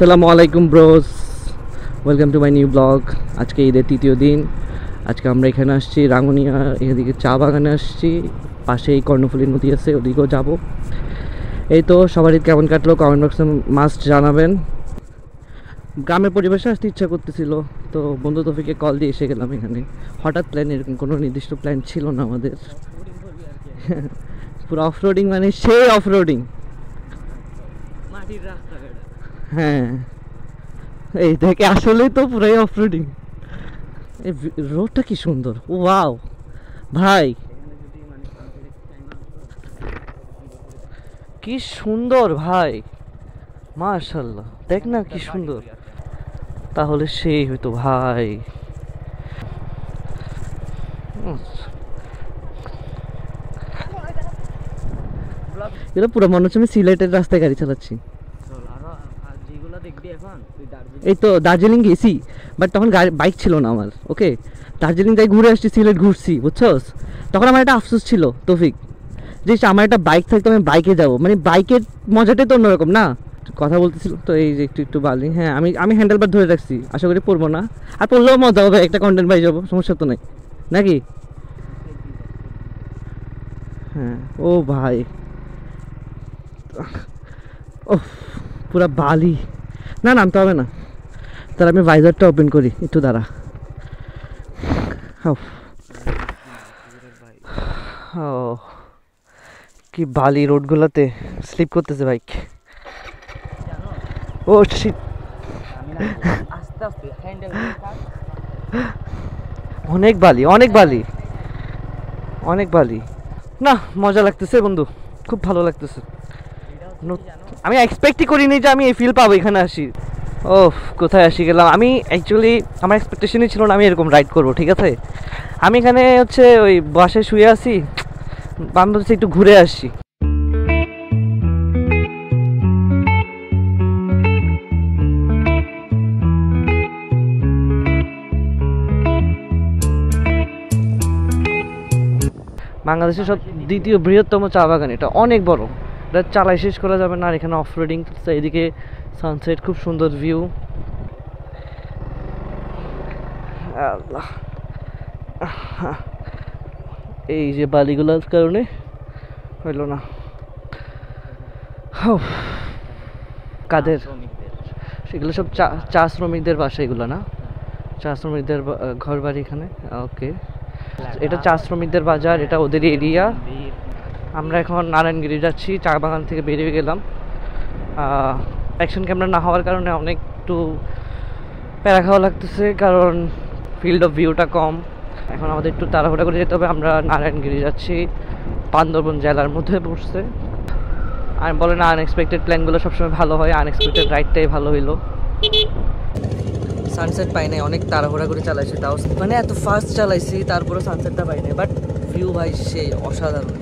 আসসালামু আলাইকুম bros, welcome to my new blog. আজকে ঈদের তৃতীয় দিন। আজকে আমরা এখানে আসছি রাঙ্গুনিয়া, এদিকে চা বাগানে আসছি, পাশেই কর্ণফুলী নদী আছে, ওদিকেও যাব। এই তো সবার ঈদ কেমন কাটলো কমেন্ট বক্সে মাস্ট জানাবেন। গ্রামের পরিবেশে আসতে ইচ্ছা করতেছিল, তো বন্ধু তৌফিককে কল দিয়ে এসে গেলাম এখানে। হঠাৎ প্ল্যান, এরকম কোনো নির্দিষ্ট প্ল্যান ছিল না আমাদের। পুরো অফরোডিং, মানে সেই অফরোডিং। হ্যাঁ, এই দেখে আসলেই তো পুরাই অফরোডিং। এই রোডটা কি সুন্দর, ওয়াও ভাই, কি সুন্দর ভাই, মাশাআল্লাহ। দেখ না কি সুন্দর, তাহলে সেই হইতো ভাই। এটা পুরো মনে হচ্ছে আমি সিলেটের রাস্তায় গাড়ি চালাচ্ছি। এই তো দার্জিলিং গেছি, বাট তখন বাইক ছিল না আমার। ওকে, দার্জিলিং যাই ঘুরে আসছি, সিলেট ঘুরছি, বুঝছস। তখন আমার একটা আফসোস ছিল তৌফিক, যে আমার একটা বাইক থাকতো, আমি বাইকে যাবো, মানে বাইকের মজাটাই তো অন্যরকম না। কথা বলতেছিল তো, এই যে একটু একটু বালি। হ্যাঁ, আমি হ্যান্ডেল বার ধরে রাখছি, আশা করি পড়বো না। আর পড়লেও মজা হবে, একটা কন্টেন্ট পাই যাবো, সমস্যা তো নেই নাকি। হ্যাঁ ও ভাই, ও পুরা বালি। না নামতে হবে না, তাহলে আমি ভাইজারটা ওপেন করি একটু, দাঁড়া। ও কি বালি, রোডগুলোতে স্লিপ করতেছে বাইক। ও শিট, অনেক বালি, অনেক বালি, অনেক বালি। না, মজা লাগতেছে বন্ধু, খুব ভালো লাগতেছে। আমি এক্সপেক্টই করিনি যে আমি এই ফিল পাবো এখানে আসি। ও কোথায় আসি গেলাম আমি। অ্যাকচুয়ালি আমার এক্সপেকটেশনই ছিল না আমি এরকম রাইড করবো, ঠিক আছে। আমি এখানে হচ্ছে ওই বাসে শুয়ে আছি, আমি ভাবছি একটু ঘুরে আসি। বাংলাদেশের সব দ্বিতীয় বৃহত্তম চা বাগান, এটা অনেক বড়, এটা চালাই শেষ করা যাবে না। আর এখানে অফ রোডিং, এদিকে সানসেট, খুব সুন্দর ভিউ। আল্লাহ, এই যে বালিগুলোর কারণে হইল না। কাদের সেগুলো সব চা শ্রমিকদের বাসা, এগুলো না চা শ্রমিকদের ঘর বাড়ি এখানে। ওকে, এটা চা শ্রমিকদের বাজার, এটা ওদের এরিয়া। আমরা এখন নারায়ণগিরি যাচ্ছি, চা বাগান থেকে বেরিয়ে গেলাম। অ্যাকশন ক্যামেরা না হওয়ার কারণে অনেক একটু প্যারা খাওয়া লাগতেছে, কারণ ফিল্ড অফ ভিউটা কম। এখন আমাদের একটু তাড়াহুড়া করে যেতে হবে। আমরা নারায়ণগিরি যাচ্ছি, বান্দরবন জেলার মধ্যে পড়ছে। আর বলে না, আনএক্সপেক্টেড প্ল্যানগুলো সবসময় ভালো হয়, আনএক্সপেক্টেড রাইডটাই ভালো হইলো। সানসেট পাই নাই, অনেক তাড়াহুড়া করে চালাইছি, তাও মানে এত ফাস্ট চালাইছি, তারপরে সানসেটটা পাই নাই, বাট ভিউ ভাই সেই অসাধারণ।